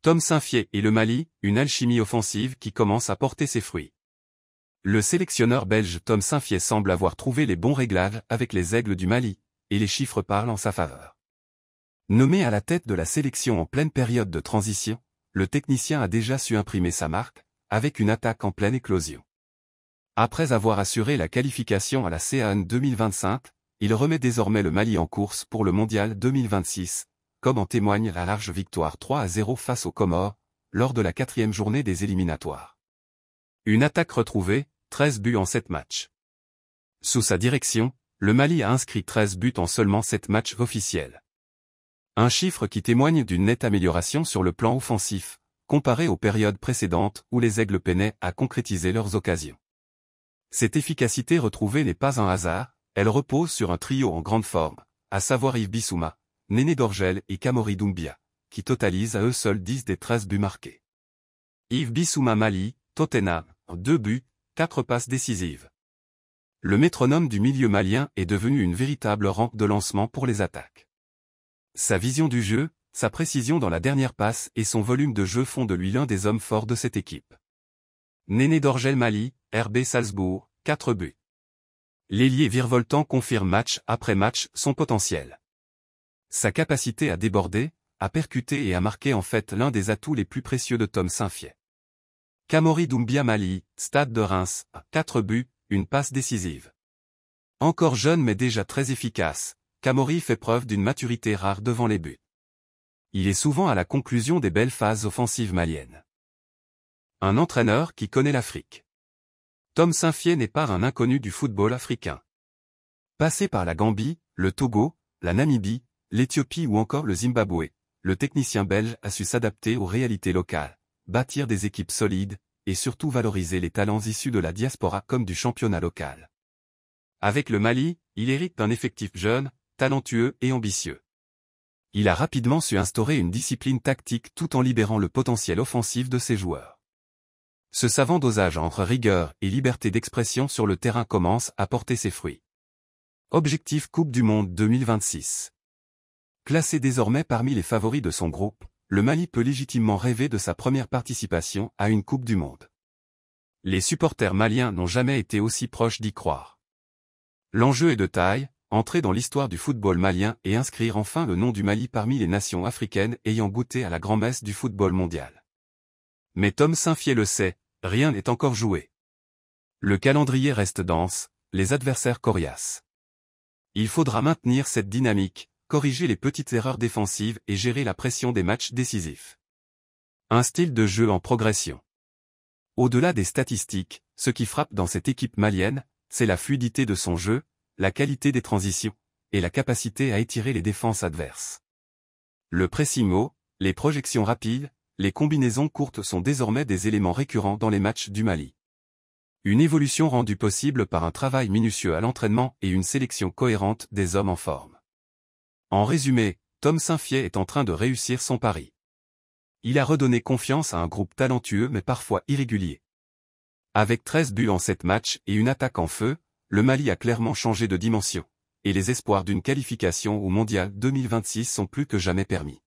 Tom Saint-Fiet et le Mali, une alchimie offensive qui commence à porter ses fruits. Le sélectionneur belge Tom Saint-Fiet semble avoir trouvé les bons réglages avec les Aigles du Mali, et les chiffres parlent en sa faveur. Nommé à la tête de la sélection en pleine période de transition, le technicien a déjà su imprimer sa marque, avec une attaque en pleine éclosion. Après avoir assuré la qualification à la CAN 2025, il remet désormais le Mali en course pour le Mondial 2026, comme en témoigne la large victoire 3-0 face aux Comores, lors de la 4e journée des éliminatoires. Une attaque retrouvée, 13 buts en 7 matchs. Sous sa direction, le Mali a inscrit 13 buts en seulement 7 matchs officiels. Un chiffre qui témoigne d'une nette amélioration sur le plan offensif, comparé aux périodes précédentes où les Aigles peinaient à concrétiser leurs occasions. Cette efficacité retrouvée n'est pas un hasard, elle repose sur un trio en grande forme, à savoir Yves Bissouma, Néné Dorjel et Kamori Doumbia, qui totalisent à eux seuls 10 des 13 buts marqués. Yves Bissouma Mali, Tottenham, 2 buts, 4 passes décisives. Le métronome du milieu malien est devenu une véritable rampe de lancement pour les attaques. Sa vision du jeu, sa précision dans la dernière passe et son volume de jeu font de lui l'un des hommes forts de cette équipe. Néné Dorjel Mali, RB Salzbourg, 4 buts. L'ailier virevoltant confirme match après match son potentiel. Sa capacité à déborder, à percuter et à marquer en fait l'un des atouts les plus précieux de Tom Saint-Fiet. Kamori Doumbia Mali, Stade de Reims, 4 buts, une passe décisive. Encore jeune mais déjà très efficace, Kamori fait preuve d'une maturité rare devant les buts. Il est souvent à la conclusion des belles phases offensives maliennes. Un entraîneur qui connaît l'Afrique. Tom Saint-Fiet n'est pas un inconnu du football africain. Passé par la Gambie, le Togo, la Namibie, l'Éthiopie ou encore le Zimbabwe, le technicien belge a su s'adapter aux réalités locales, bâtir des équipes solides, et surtout valoriser les talents issus de la diaspora comme du championnat local. Avec le Mali, il hérite d'un effectif jeune, talentueux et ambitieux. Il a rapidement su instaurer une discipline tactique tout en libérant le potentiel offensif de ses joueurs. Ce savant dosage entre rigueur et liberté d'expression sur le terrain commence à porter ses fruits. Objectif Coupe du Monde 2026. Classé désormais parmi les favoris de son groupe, le Mali peut légitimement rêver de sa première participation à une Coupe du Monde. Les supporters maliens n'ont jamais été aussi proches d'y croire. L'enjeu est de taille, entrer dans l'histoire du football malien et inscrire enfin le nom du Mali parmi les nations africaines ayant goûté à la grand-messe du football mondial. Mais Tom Saint-Fiet le sait, rien n'est encore joué. Le calendrier reste dense, les adversaires coriaces. Il faudra maintenir cette dynamique, corriger les petites erreurs défensives et gérer la pression des matchs décisifs. Un style de jeu en progression. Au-delà des statistiques, ce qui frappe dans cette équipe malienne, c'est la fluidité de son jeu, la qualité des transitions, et la capacité à étirer les défenses adverses. Le pressing haut, les projections rapides, les combinaisons courtes sont désormais des éléments récurrents dans les matchs du Mali. Une évolution rendue possible par un travail minutieux à l'entraînement et une sélection cohérente des hommes en forme. En résumé, Tom Saint-Fiet est en train de réussir son pari. Il a redonné confiance à un groupe talentueux mais parfois irrégulier. Avec 13 buts en 7 matchs et une attaque en feu, le Mali a clairement changé de dimension, et les espoirs d'une qualification au Mondial 2026 sont plus que jamais permis.